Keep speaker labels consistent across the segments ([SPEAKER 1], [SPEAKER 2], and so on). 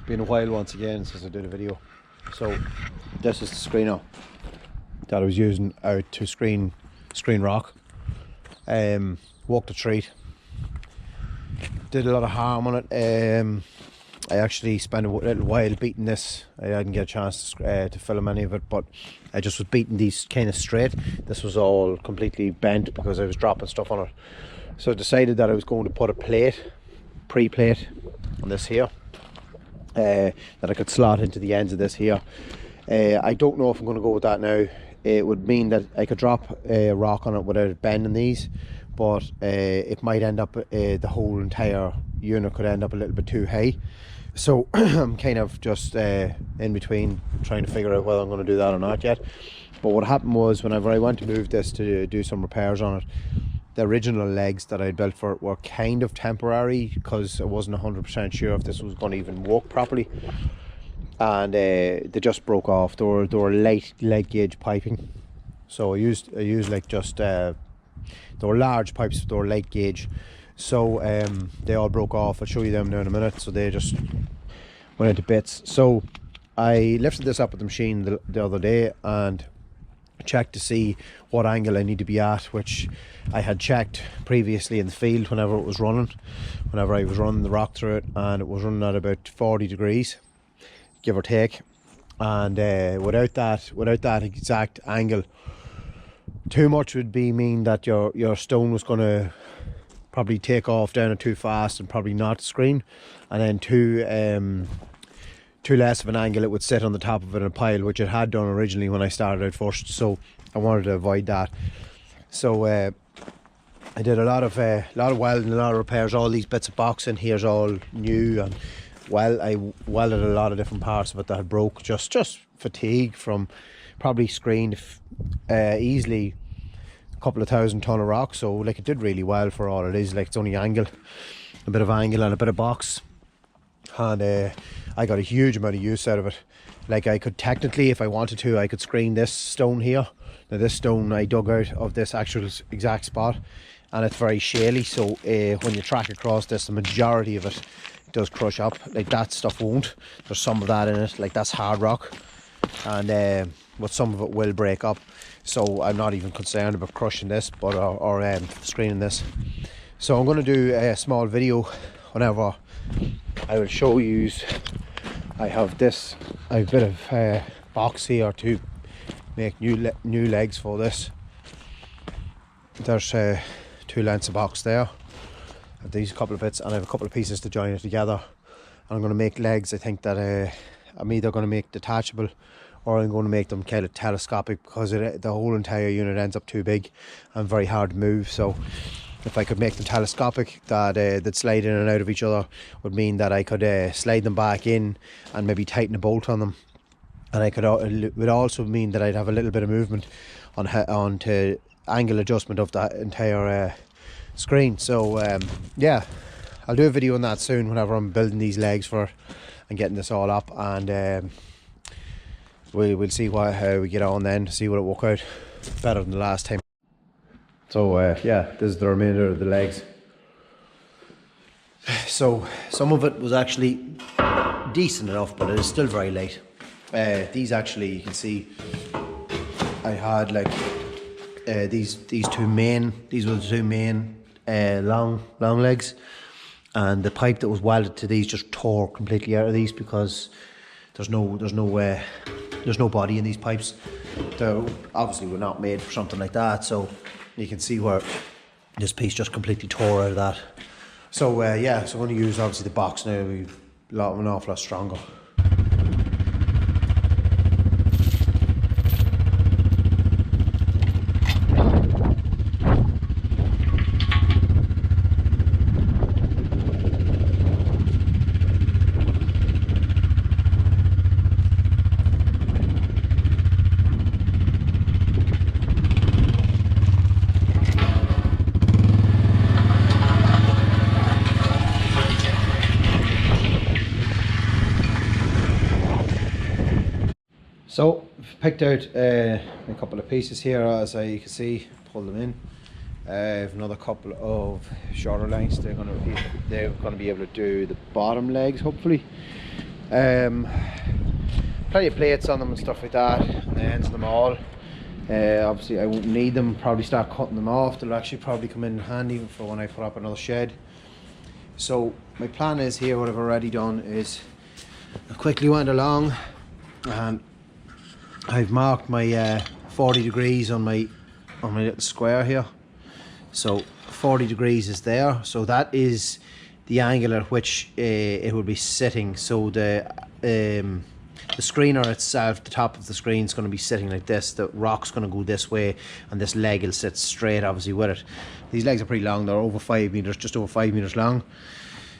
[SPEAKER 1] been a while once again since I did a video. So this is the screener that I was using out to screen rock. Walked the street, did a lot of harm on it. I actually spent a little while beating this. I didn't get a chance to film any of it, but I just was beating these kind of straight. This was all completely bent because I was dropping stuff on it. So I decided that I was going to put a plate, pre-plate on this here, that I could slot into the ends of this here. I don't know if I'm going to go with that now. It would mean that I could drop a rock on it without bending these, but it might end up, the whole entire unit could end up a little bit too high. So I'm kind of just in between trying to figure out whether I'm going to do that or not yet. But what happened was, whenever I went to move this to do some repairs on it, the original legs that I built for it were kind of temporary because I wasn't 100% sure if this was going to even work properly, and they just broke off. They were light leg gauge piping, so I used like just they were large pipes, they were light gauge, so they all broke off. I'll show you them now in a minute. So they just went into bits. So I lifted this up with the machine the other day and checked to see what angle I need to be at, which I had checked previously in the field whenever it was running, whenever I was running the rock through it, and it was running at about 40 degrees, give or take. And without that exact angle, too much would mean that your stone was going to probably take off down it too fast and probably not screen, and then too less of an angle, it would sit on the top of it in a pile, which it had done originally when I started out first. So I wanted to avoid that. So I did a lot of welding, a lot of repairs. All these bits of box in here's all new, and I welded a lot of different parts of it that had broke, just fatigue from probably screened easily a couple of 1,000 ton of rock. So like, it did really well for all it is. Like, it's only angle, a bit of angle and a bit of box, and I got a huge amount of use out of it. Like, I could technically, if I wanted to, I could screen this stone here. Now this stone I dug out of this actual exact spot, and it's very shaly, so when you track across this, the majority of it does crush up. Like, that stuff won't. There's some of that in it, like that's hard rock, and but some of it will break up. So I'm not even concerned about crushing this, but or screening this. So I'm going to do a small video whenever I will show you. I have a bit of box here to make new legs for this. There's 2 lengths of box there. I have these couple of bits, and I have a couple of pieces to join it together. And I'm going to make legs. I think that I'm either going to make detachable, or I'm going to make them kind of telescopic, because the whole entire unit ends up too big and very hard to move. So if I could make them telescopic, that slide in and out of each other, would mean that I could slide them back in and maybe tighten a bolt on them. And it would also mean that I'd have a little bit of movement onto angle adjustment of that entire screen. So yeah, I'll do a video on that soon whenever I'm building these legs for and getting this all up, and we'll see how we get on then, see what it work out better than the last time. So yeah, this is the remainder of the legs. So some of it was actually decent enough, but it is still very light. These actually, you can see, I had like these were the two main long legs, and the pipe that was welded to these just tore completely out of these, because there's no body in these pipes. They obviously were not made for something like that. So you can see where this piece just completely tore out of that. So yeah, so I'm going to use obviously the box now. An awful lot stronger. So I've picked out a couple of pieces here, as you can see, pull them in. I have another couple of shorter lengths. They're going to be able to do the bottom legs, hopefully. Plenty of plates on them and stuff like that, the ends of them all. Obviously I won't need them, probably start cutting them off. They'll actually probably come in handy for when I put up another shed. So my plan is here, what I've already done is I quickly went along and I've marked my 40 degrees on my little square here. So 40 degrees is there, so that is the angle at which it will be sitting. So the screener itself, the top of the screen is going to be sitting like this. The rock's going to go this way and this leg will sit straight obviously with it. These legs are pretty long, they're over 5 meters, just over 5 meters long.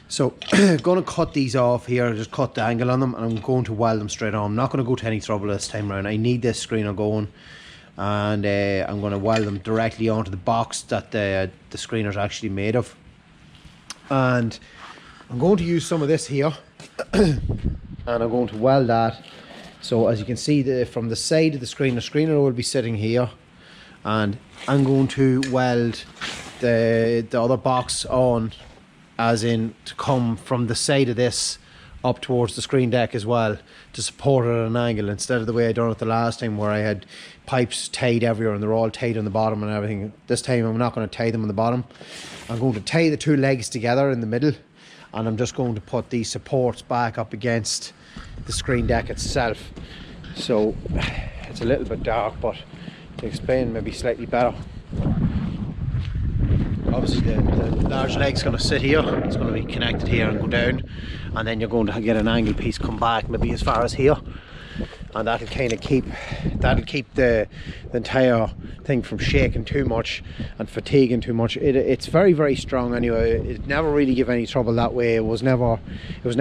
[SPEAKER 1] So I'm going to cut these off here, just cut the angle on them, and I'm going to weld them straight on. I'm not going to go to any trouble this time around. I need this screener going, and I'm going to weld them directly onto the box that the screener is actually made of. And I'm going to use some of this here and I'm going to weld that. So as you can see, from the side of the screener will be sitting here, and I'm going to weld the other box on, as in to come from the side of this up towards the screen deck as well, to support it at an angle, instead of the way I done it the last time where I had pipes tied everywhere and they're all tied on the bottom and everything. This time I'm not going to tie them on the bottom. I'm going to tie the two legs together in the middle, and I'm just going to put these supports back up against the screen deck itself. So it's a little bit dark, but to explain maybe slightly better, obviously the large leg's going to sit here, it's going to be connected here and go down, and then you're going to get an angle piece come back maybe as far as here, and that'll kind of keep the entire thing from shaking too much and fatiguing too much. It's very, very strong anyway. It never really gave any trouble that way. It was never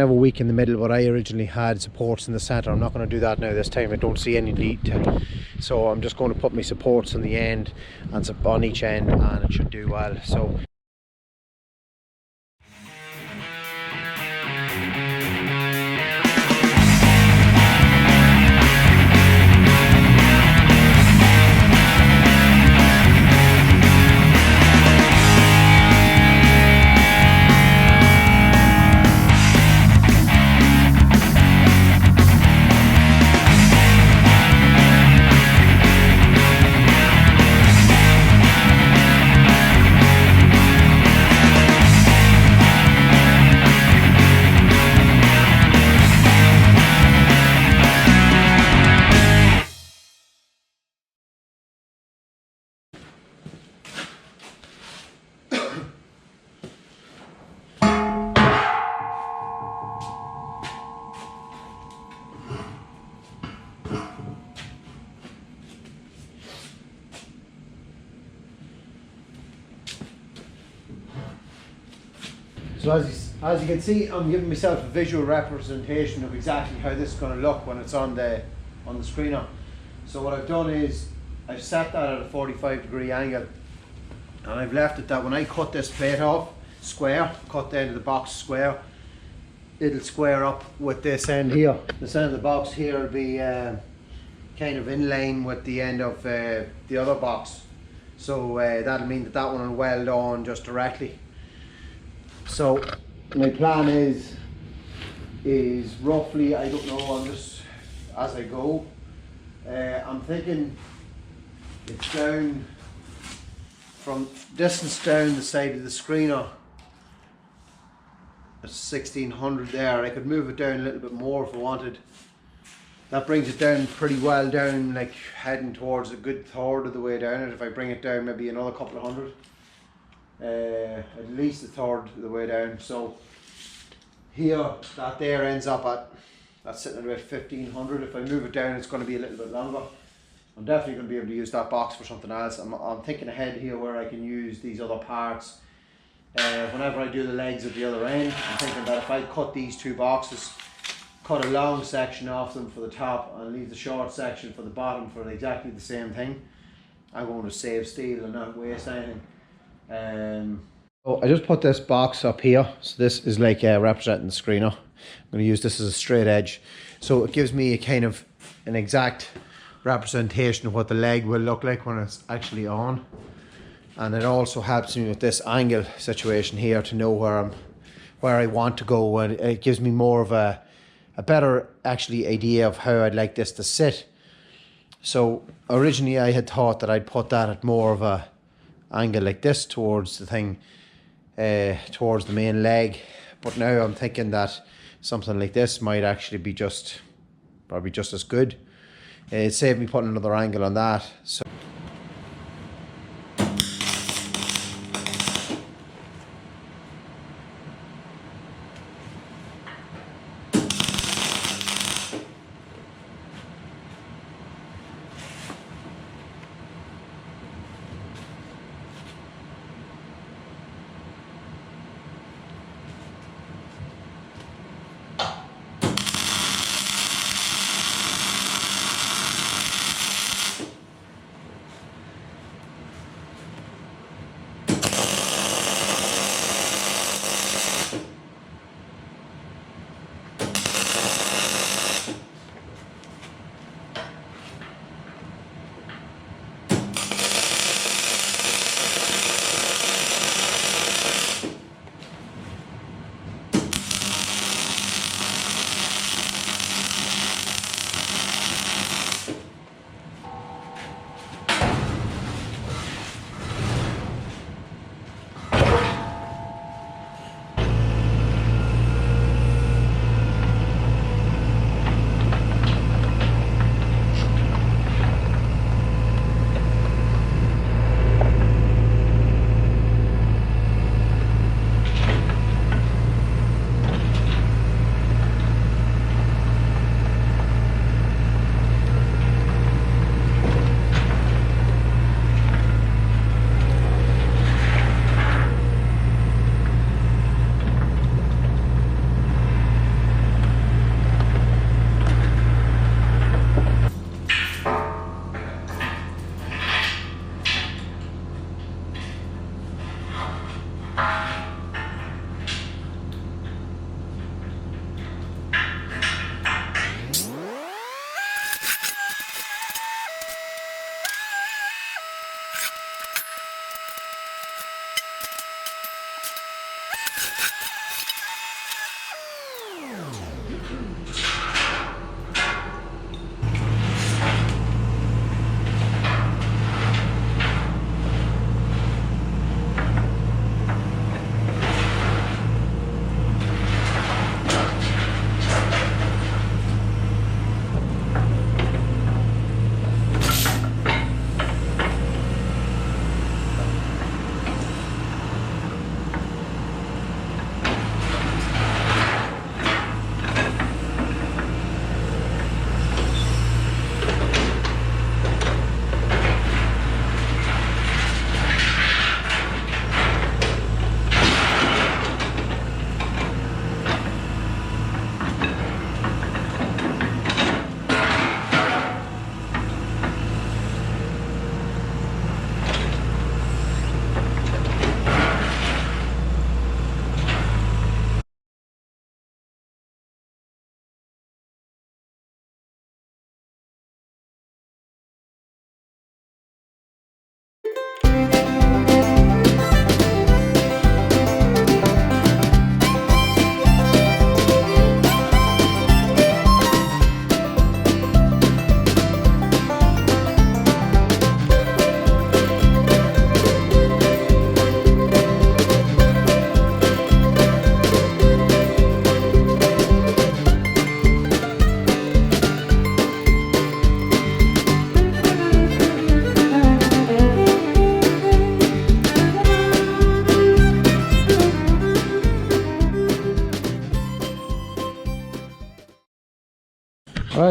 [SPEAKER 1] weak in the middle, but I originally had supports in the center. I'm not going to do that now this time. I don't see any need to, so I'm just going to put my supports on the end and on each end, and it should do well. So as you can see, I'm giving myself a visual representation of exactly how this is going to look when it's on the screener. So what I've done is I've set that at a 45 degree angle, and I've left it that when I cut this plate off square, cut the end of the box square, it'll square up with this end here. This end of the box here will be kind of in line with the end of the other box, so that'll mean that one will weld on just directly. So my plan is roughly, I don't know, I'm just as I go, I'm thinking it's down from distance down the side of the screener at 1600 there. I could move it down a little bit more if I wanted. That brings it down pretty well down, like heading towards a good third of the way down it. If I bring it down maybe another couple of hundred, at least a third of the way down. So here, that there ends up at, that's sitting at about 1500. If I move it down, it's going to be a little bit longer. I'm definitely going to be able to use that box for something else. I'm thinking ahead here where I can use these other parts whenever I do the legs at the other end. I'm thinking that if I cut these two boxes, cut a long section off them for the top and leave the short section for the bottom for exactly the same thing, I'm going to save steel and not waste anything. So I just put this box up here, so this is like representing the screener. I'm going to use this as a straight edge, so it gives me a kind of an exact representation of what the leg will look like when it's actually on, and it also helps me with this angle situation here to know where I want to go, and it gives me more of a a better actually idea of how I'd like this to sit. So originally I had thought that I'd put that at more of a angle like this towards the thing, towards the main leg, but now I'm thinking that something like this might actually be probably just as good. It saved me putting another angle on that. So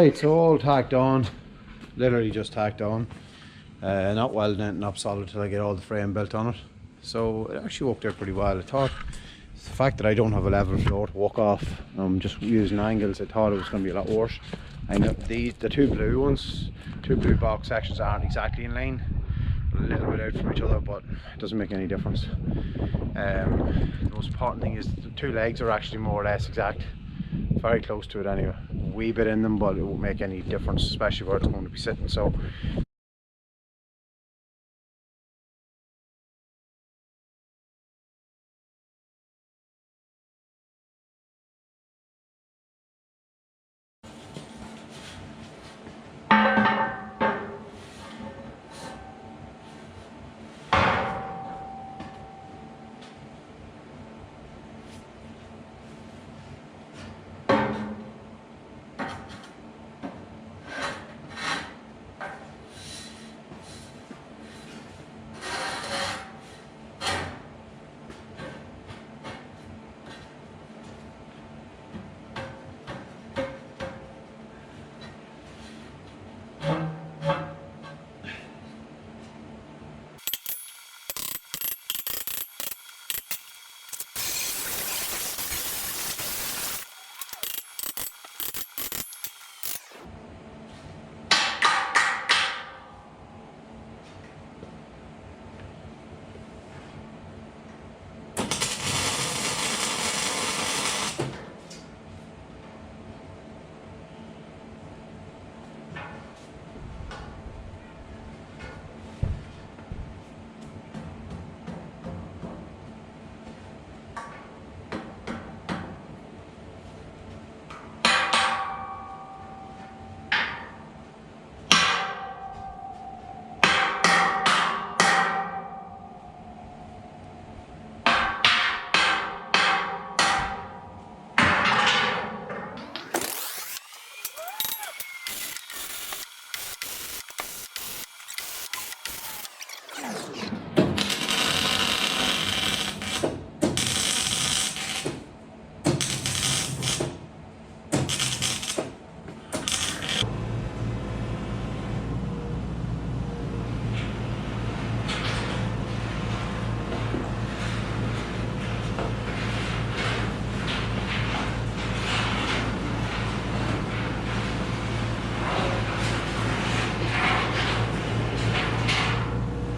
[SPEAKER 1] right, so all tacked on, literally just tacked on, not welding anything up solid till I get all the frame built on it. So it actually worked out pretty well. I thought the fact that I don't have a level floor to walk off, I'm just using angles, I thought it was going to be a lot worse. I know the two blue box sections aren't exactly in line, a little bit out from each other, but it doesn't make any difference. The most important thing is the two legs are actually more or less exact, very close to it anyway. A wee bit in them, but it won't make any difference, especially where it's going to be sitting. So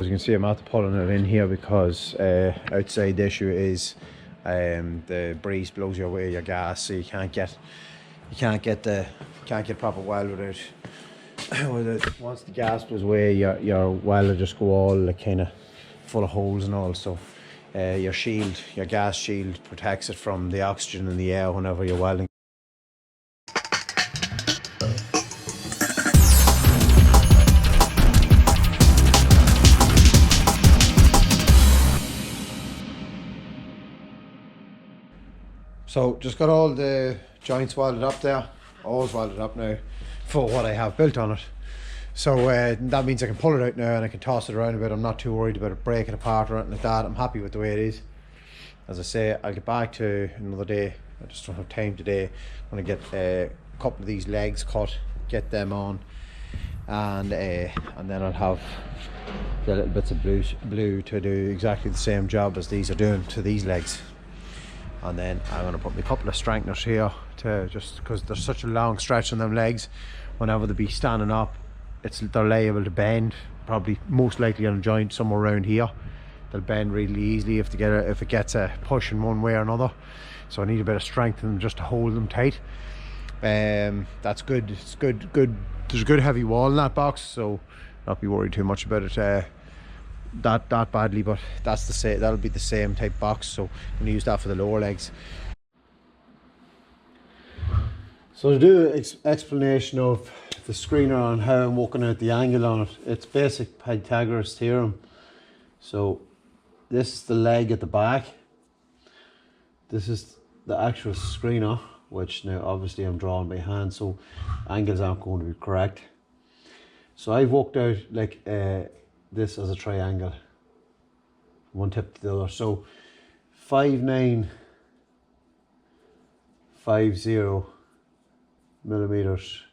[SPEAKER 1] you can see, I'm after pulling it in here because outside the issue is the breeze blows your way, your gas, so you can't get proper weld without once the gas blows away, your weld will just go all like kind of full of holes and all. So your gas shield protects it from the oxygen in the air whenever you're welding. So just got all the joints welded up there, all welded up now for what I have built on it. So that means I can pull it out now and I can toss it around a bit. I'm not too worried about it breaking apart or anything like that. I'm happy with the way it is. As I say, I'll get back to another day. I just don't have time today. I'm going to get a couple of these legs cut, get them on, and then I'll have the little bits of blue to do exactly the same job as these are doing to these legs. And then I'm going to put a couple of strengtheners here to just because there's such a long stretch on them legs. Whenever they be standing up, they're liable to bend. Probably most likely on a joint somewhere around here. They'll bend really easily if it gets a push in one way or another. So I need a bit of strength in them just to hold them tight. That's good. It's good. There's a good heavy wall in that box, so not be worried too much about it. That badly, but that'll be the same type box, so I'm going to use that for the lower legs. So to do an explanation of the screener on how I'm working out the angle on it, it's basic Pythagoras theorem. So this is the leg at the back, this is the actual screener, which now obviously I'm drawing by hand, so angles aren't going to be correct. So I've worked out like this as a triangle, one tip to the other. So 5950 millimeters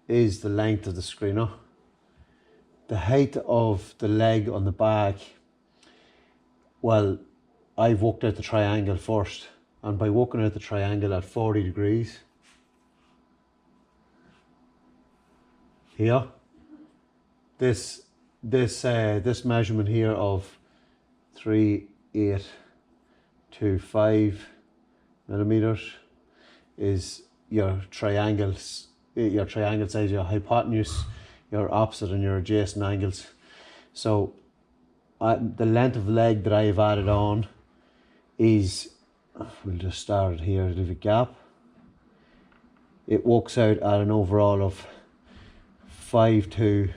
[SPEAKER 1] is the length of the screener. The height of the leg on the back, well, I've worked out the triangle first, and by working out the triangle at 40 degrees here, this measurement here of 3825 millimeters is your triangle size, your hypotenuse, your opposite and your adjacent angles. So the length of leg that I have added on is, we'll just start it here, leave a gap. It works out at an overall of 5200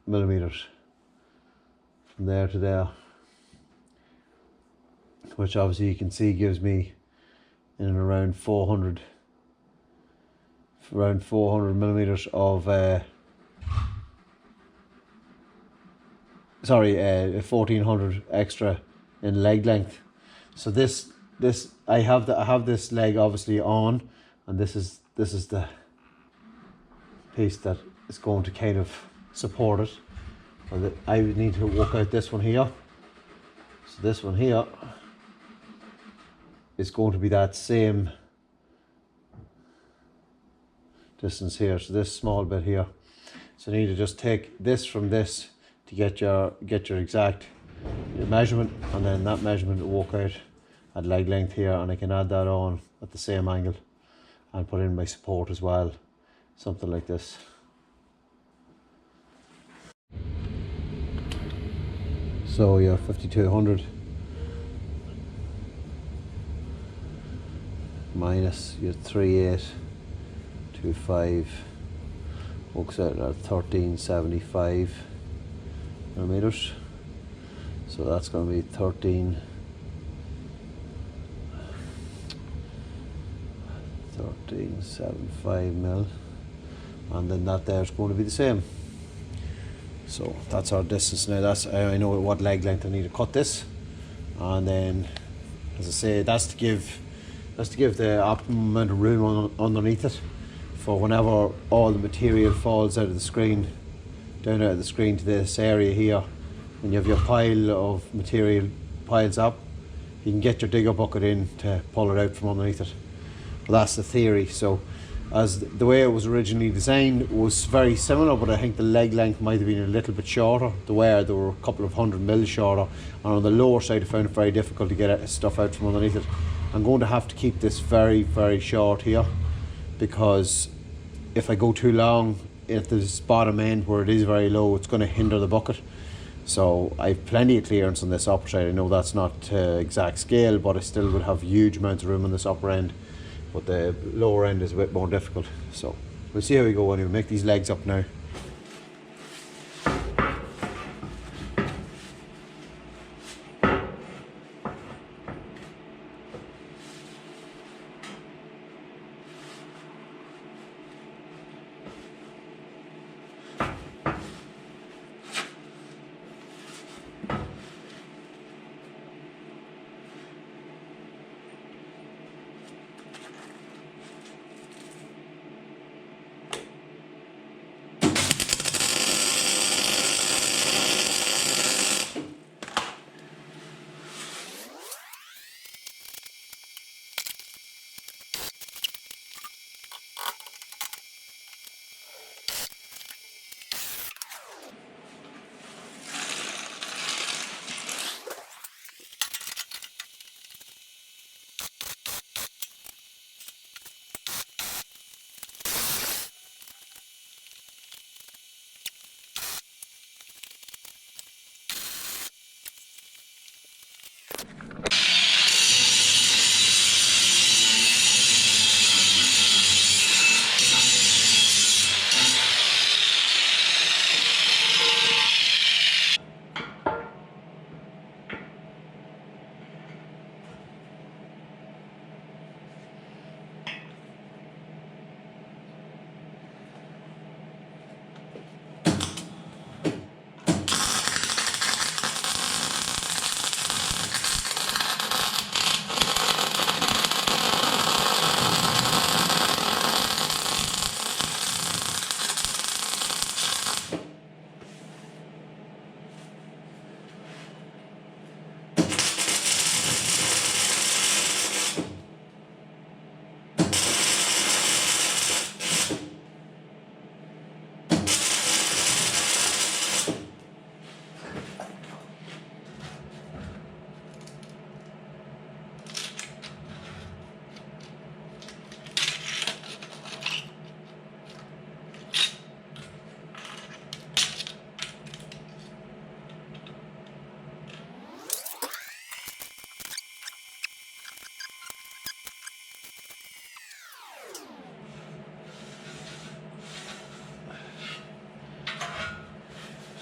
[SPEAKER 1] millimeters from there to there, which obviously you can see gives me in and around 400 millimeters of 1400 extra in leg length. So I have this leg obviously on, and this is the piece that is going to kind of support it. So I would need to work out this one here. So this one here is going to be that same distance here. So this small bit here. So you need to just take this from this to get your exact measurement, and then that measurement will work out at leg length here, and I can add that on at the same angle and put in my support as well, something like this. So your 5200 minus your 3825 works out at 1375 millimeters. So that's going to be 1375 mil, and then that there is going to be the same. So that's our distance now. I know what leg length I need to cut this, and then, as I say, that's to give the optimum amount of room underneath it for whenever all the material falls out of the screen, down out of the screen to this area here. When you have your pile of material piles up, you can get your digger bucket in to pull it out from underneath it. Well, that's the theory. So as the way it was originally designed was very similar, but I think the leg length might have been a little bit shorter. The wear, they were a couple of 100 mil shorter, and on the lower side I found it very difficult to get stuff out from underneath it. I'm going to have to keep this very, very short here, because if I go too long at this bottom end where it is very low, it's going to hinder the bucket. So I've plenty of clearance on this upper side. I know that's not exact scale, but I still would have huge amounts of room on this upper end, but the lower end is a bit more difficult. So we'll see how we go anyway. Make these legs up now.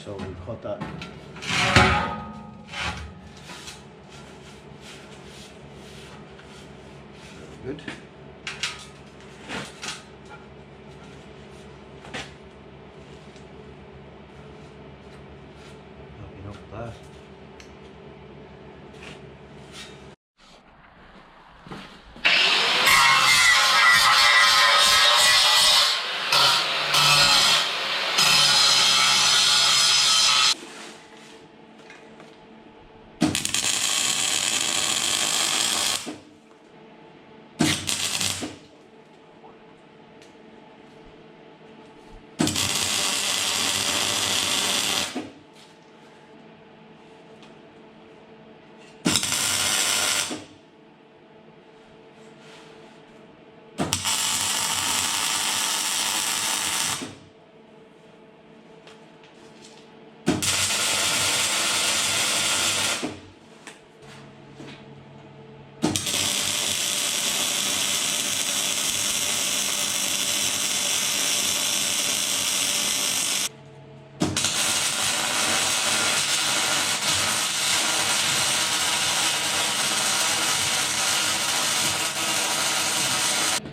[SPEAKER 1] So we'll cut that. Good. Happy enough with that.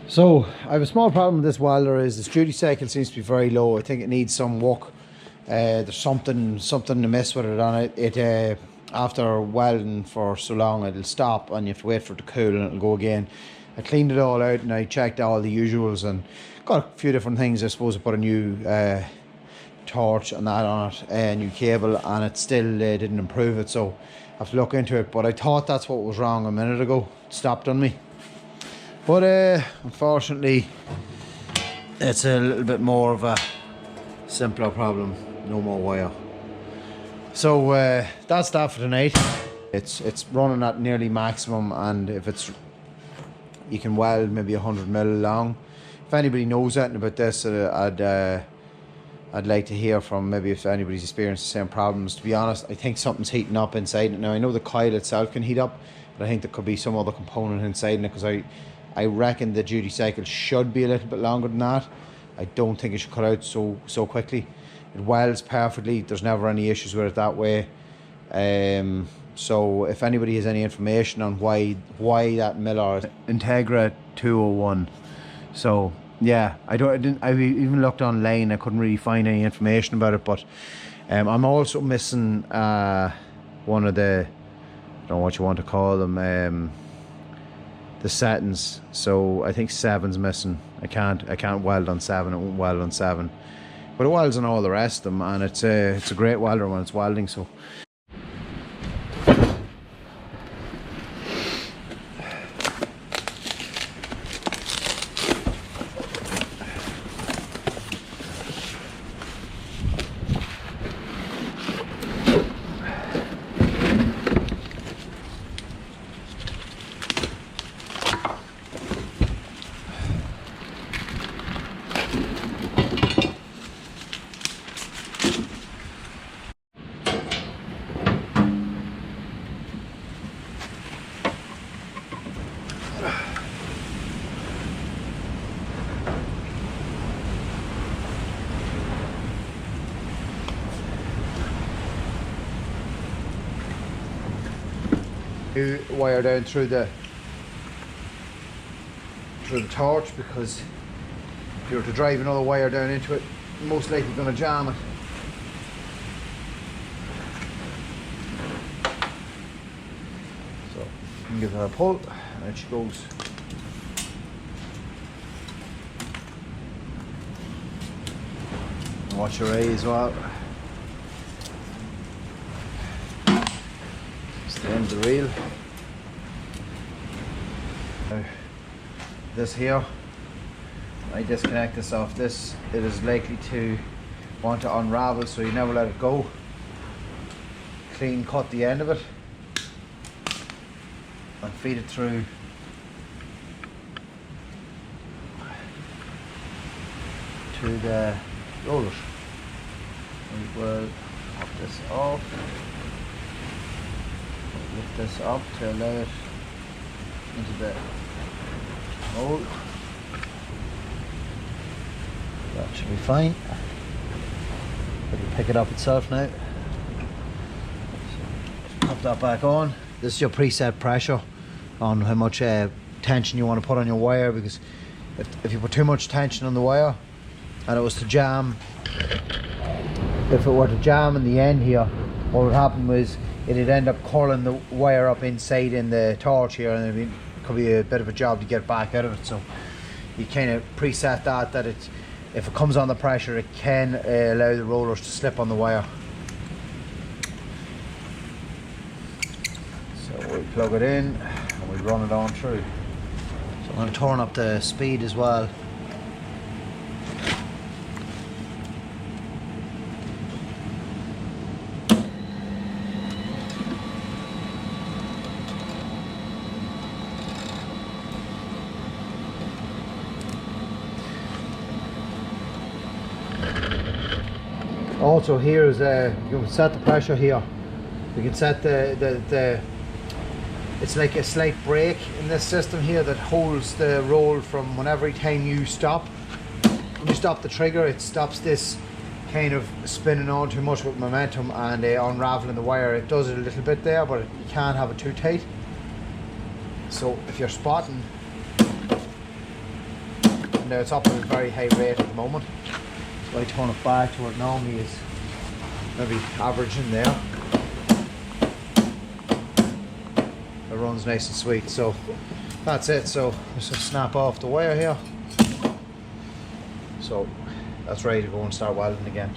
[SPEAKER 1] So I have a small problem with this welder. Is the duty cycle seems to be very low. I think it needs some work. There's something amiss with it on it. It after welding for so long, it'll stop and you have to wait for it to cool and it'll go again. I cleaned it all out and I checked all the usuals and got a few different things. I suppose I put a new torch and that on it, a new cable, and it still didn't improve it. So I have to look into it. But I thought that's what was wrong a minute ago. It stopped on me. But unfortunately, it's a little bit more of a simpler problem. No more wire. So that's that for tonight. It's running at nearly maximum, and if it's, you can weld maybe 100 mil long. If anybody knows anything about this, I'd like to hear from, maybe if anybody's experienced the same problems. To be honest, I think something's heating up inside it. Now I know the coil itself can heat up, but I think there could be some other component inside it, because I reckon the duty cycle should be a little bit longer than that. I don't think it should cut out so quickly. It welds perfectly. There's never any issues with it that way. So if anybody has any information on why that miller is Integra 201. So yeah, I even looked online. I couldn't really find any information about it, but I'm also missing one of the, I don't know what you want to call them, the settings. So I think 7's missing. I can't weld on 7. It won't weld on 7, but it welds on all the rest of them, and it's a great welder when it's welding. So wire down through the torch, because if you were to drive another wire down into it, you're most likely going to jam it. So you can give her a pull, and she goes. And watch your eye as well. It's the end of the reel. Now, this here, I disconnect this off this, it is likely to want to unravel, so you never let it go. Clean cut the end of it and feed it through to the rollers. We will pop this off, lift this up to allow it into the mold. That should be fine. It'll pick it up itself now. So pop that back on. This is your preset pressure on how much tension you want to put on your wire, because if you put too much tension on the wire and it was to jam, if it were to jam in the end here, what would happen was it'd end up curling the wire up inside in the torch here, and it could be a bit of a job to get back out of it. So you kind of preset that it's, if it comes on the pressure, it can allow the rollers to slip on the wire. So we plug it in and we run it on through. So I'm going to turn up the speed as well. Also here is you can set the pressure here. You can set the it's like a slight brake in this system here that holds the roll from whenever time you stop. When you stop the trigger, it stops this kind of spinning on too much with momentum and unraveling the wire. It does it a little bit there, but you can't have it too tight. So if you're spotting, now it's up at a very high rate at the moment. So I turn it back to what normally is maybe average in there. It runs nice and sweet. So that's it. So just snap off the wire here. So that's ready to go and start welding again.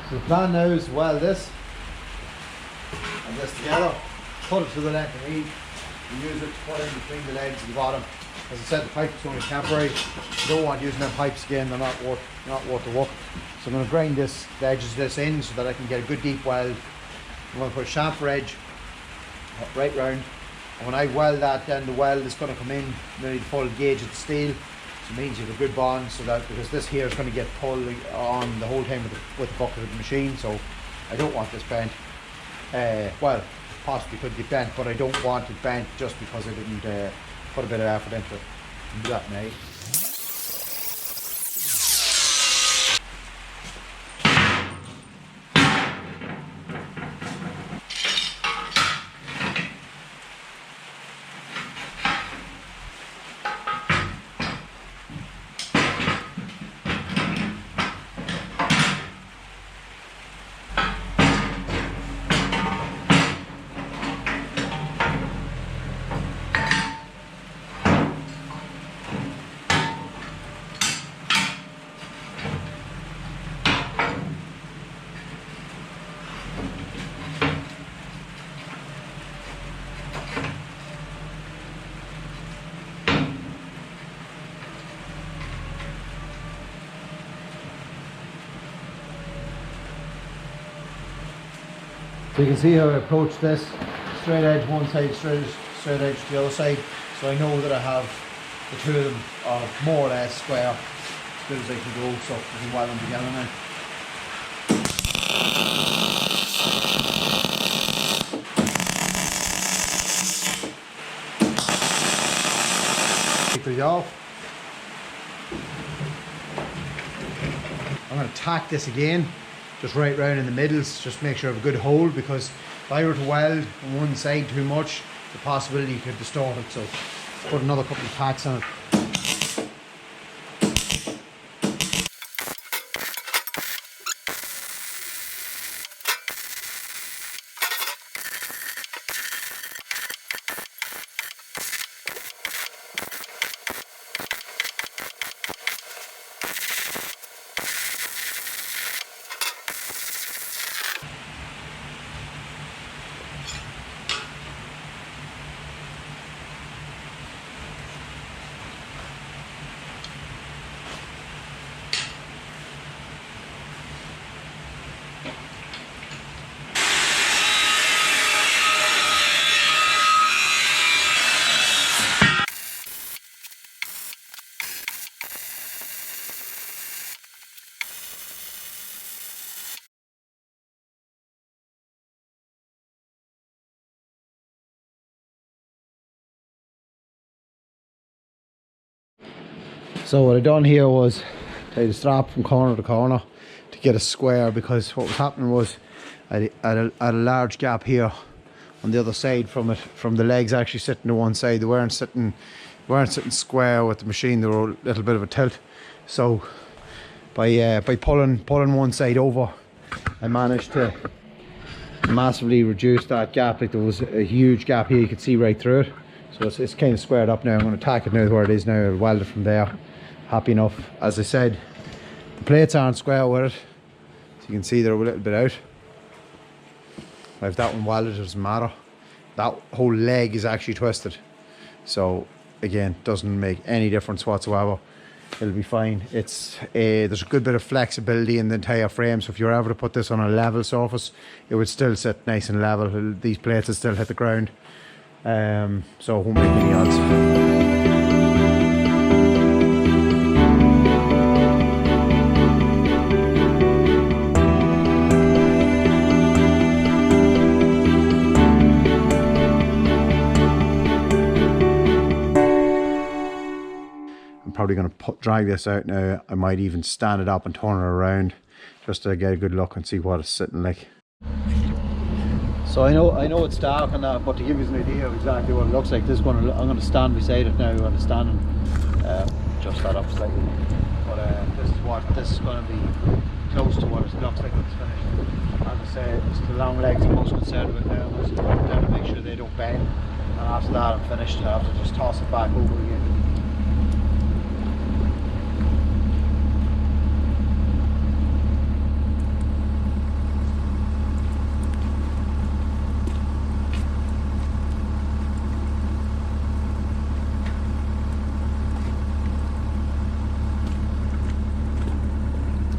[SPEAKER 1] So the plan now is to weld this and this together, put it to the length of need, and use it to put in between the legs and the bottom. As I said, the pipe is only temporary. You don't want using them pipes again, they're not worth the work. So I'm going to grind the edges of this in so that I can get a good deep weld. I'm going to put a chamfer edge right round, and when I weld that, then the weld is going to come in nearly the full gauge of the steel. So it means you have a good bond, so that because this here is going to get pulled on the whole time with the bucket of the machine. So I don't want this bent. Well, possibly could get bent, but I don't want it bent just because I didn't put a bit of effort into it. I'll do that now. So you can see how I approach this, straight edge one side, straight edge the other side. So I know that I have the two of them are more or less square as good as I can go, so I can weld them together now. Take these off. I'm going to tack this again, just right round in the middles, just make sure I have a good hold, because if I were to weld on one side too much, the possibility you could distort it. So put another couple of tacks on it. So what I done here was tie the strap from corner to corner to get a square, because what was happening was I had a large gap here on the other side from it, from the legs actually sitting to one side. They weren't sitting square with the machine, they were a little bit of a tilt. So by pulling one side over, I managed to massively reduce that gap. Like, there was a huge gap here, you could see right through it. So it's kind of squared up now. I'm going to tack it now where it is now. I'll weld it from there. Happy enough. As I said, the plates aren't square with it, so you can see they're a little bit out. If that one welded, it doesn't matter. That whole leg is actually twisted, so again, doesn't make any difference whatsoever. It'll be fine. It's there's a good bit of flexibility in the entire frame, so if you're ever to put this on a level surface, it would still sit nice and level. These plates will still hit the ground, so it won't make any odds. Probably going to drag this out now. I might even stand it up and turn it around just to get a good look and see what it's sitting like. So I know it's dark and that, but to give you an idea of exactly what it looks like, this is going to, I'm going to stand beside it now and stand and adjust that up slightly. But this is going to be close to what it looks like when it's finished. As I say, it's the long legs I'm most concerned with now. I'm just down to make sure they don't bend, and after that I'm finished. I have to just toss it back over again.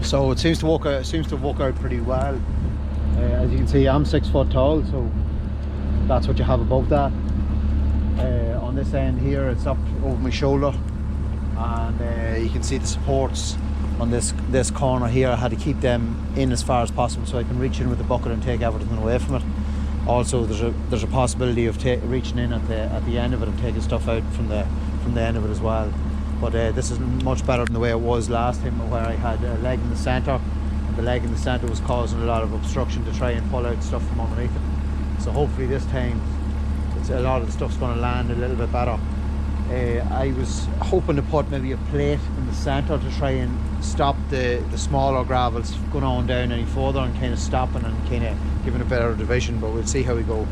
[SPEAKER 1] So it seems to work out pretty well. As you can see, I'm 6 foot tall, so that's what you have above that. On this end here, it's up over my shoulder, and you can see the supports on this corner here. I had to keep them in as far as possible so I can reach in with the bucket and take everything away from it. Also, there's a possibility of reaching in at the end of it and taking stuff out from the end of it as well. But this is much better than the way it was last time, where I had a leg in the centre, and the leg in the centre was causing a lot of obstruction to try and pull out stuff from underneath it. So hopefully this time a lot of the stuff's going to land a little bit better. I was hoping to put maybe a plate in the centre to try and stop the smaller gravels going on down any further, and kind of stopping and kind of giving a better division, but we'll see how we go.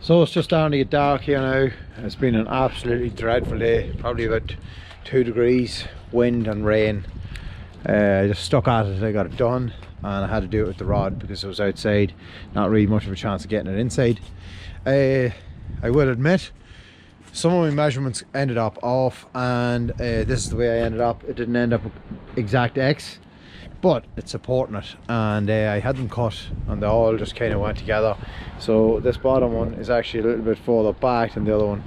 [SPEAKER 1] So it's just starting to get dark here now. It's been an absolutely dreadful day, probably about 2 degrees, wind and rain. I just stuck at it, I got it done, and I had to do it with the rod because it was outside, not really much of a chance of getting it inside. I will admit, some of my measurements ended up off, and this is the way I ended up. It didn't end up exact X, but it's supporting it, and I had them cut and they all just kind of went together. So this bottom one is actually a little bit further back than the other one.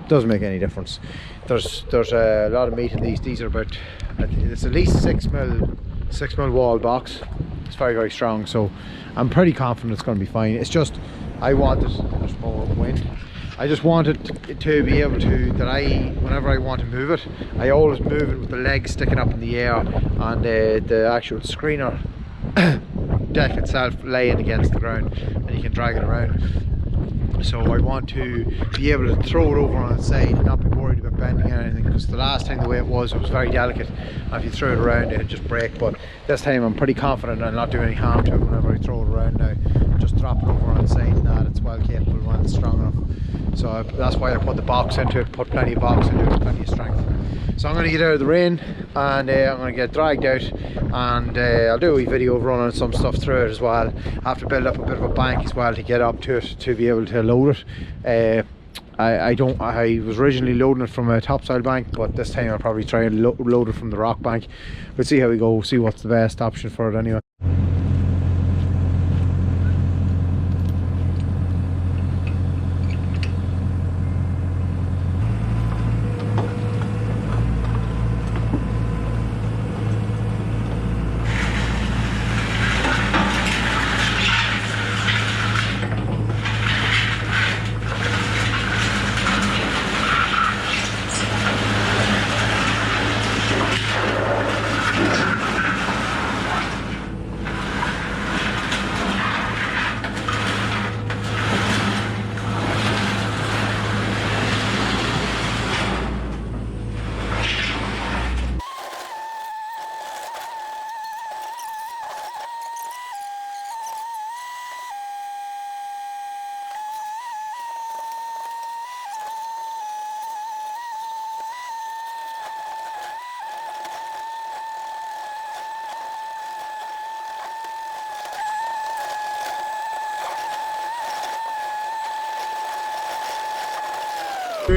[SPEAKER 1] Doesn't make any difference. There's a lot of meat in these. These are about, it's at least 6 mil wall box. It's very, very strong, so I'm pretty confident it's going to be fine. It's just, I wanted, there's more wind, I just wanted to be able to, whenever I want to move it, I always move it with the legs sticking up in the air and the actual screener deck itself laying against the ground, and you can drag it around. So I want to be able to throw it over on its side and not be worried about bending or anything, because the last time the way it was very delicate, and if you threw it around it'd just break. But this time I'm pretty confident I'll not do any harm to it whenever I throw it around now. Just drop it over on its side and that it's well capable when it's strong enough. So that's why I put the box into it, put plenty of box into it, plenty of strength. So I'm going to get out of the rain, and I'm going to get dragged out, and I'll do a wee video of running some stuff through it as well. I have to build up a bit of a bank as well to get up to it to be able to load it. I was originally loading it from a topside bank, but this time I'll probably try and load it from the rock bank. We'll see how we go, see what's the best option for it anyway.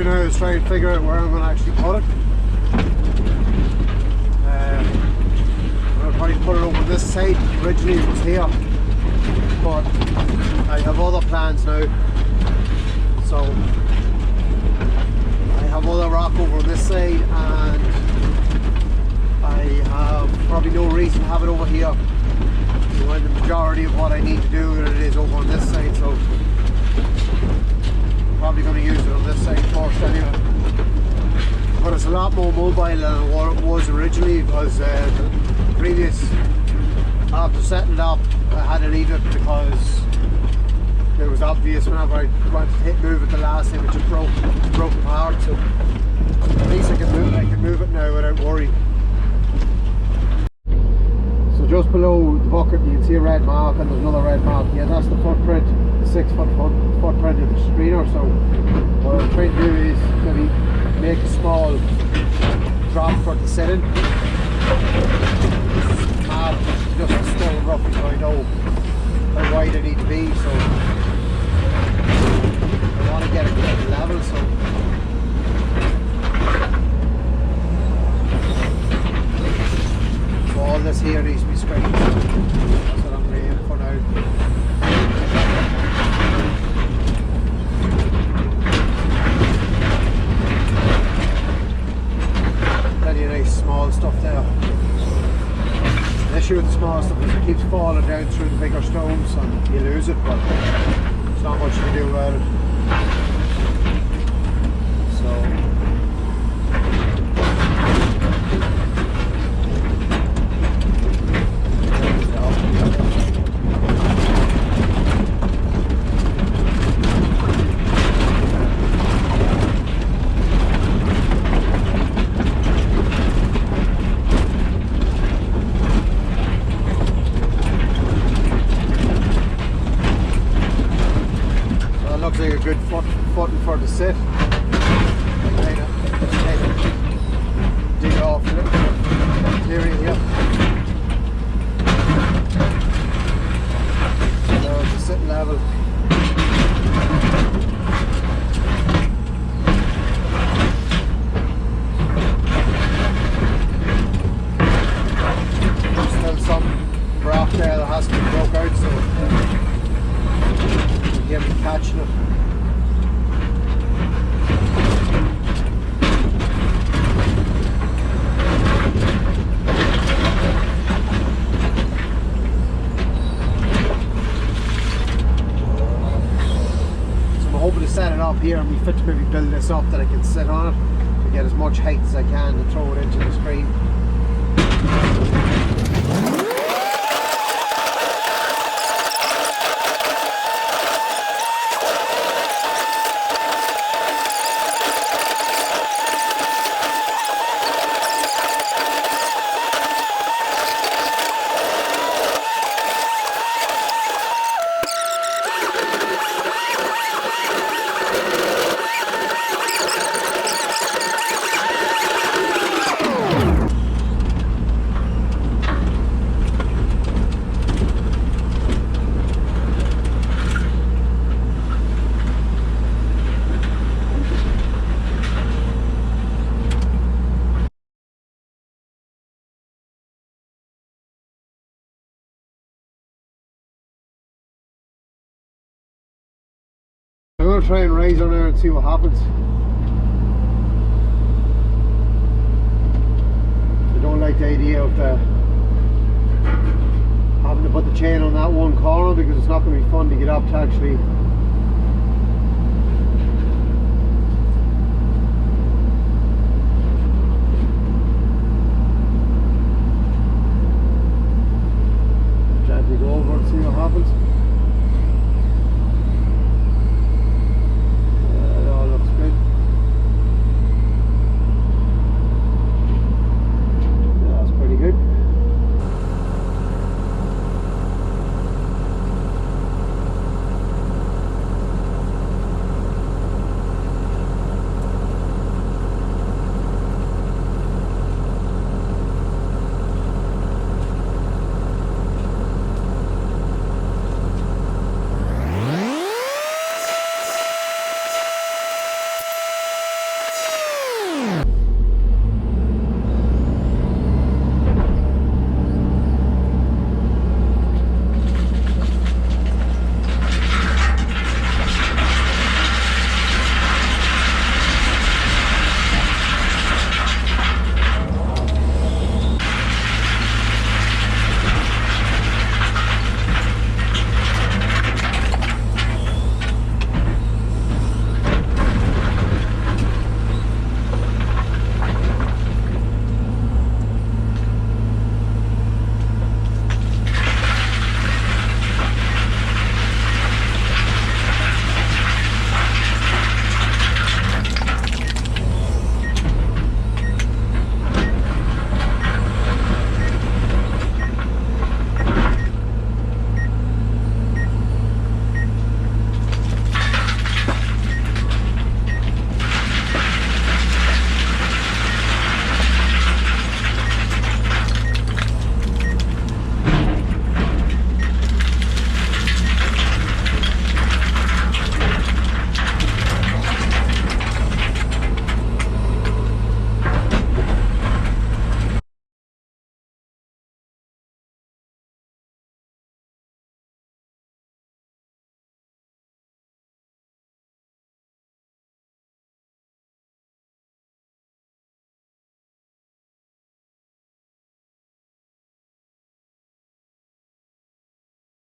[SPEAKER 1] Now is try and figure out where I'm going to actually put it. I'm going to probably put it over this side. Originally it was here, but I have other plans now. So I have other rock over on this side, and I have probably no reason to have it over here when the majority of what I need to do with it is over on this side. So probably going to use it on this side first anyway, but it's a lot more mobile than what it was originally, because the previous, after setting it up, I had to leave it because it was obvious whenever I went to move it the last time it just broke apart. So at least I can move it now without worry. So just below the bucket you can see a red mark, and there's another red mark. Yeah, that's the footprint, the 6 foot footprint of the screener. So what I'm trying to do is maybe make a small drop for it to sit in. Just still roughly, so I know how wide I need to be. So I want to get it at the level. So all this here needs to be straight. That's what I'm aiming for now. Plenty of nice small stuff there. The issue with the small stuff is it keeps falling down through the bigger stones and you lose it, but there's not much you can do about it. So looks like a good footing for the sit. Kind of dig off a little bit of material here. So it's a sitting level. Still some rock there that has to be broke out, so you have to catching it. Set it up here and we fit to maybe build this up that I can sit on it to get as much height as I can to throw it into the screen. going to try and raise on there and see what happens. I don't like the idea of having to put the chain on that one corner, because it's not going to be fun to get up to actually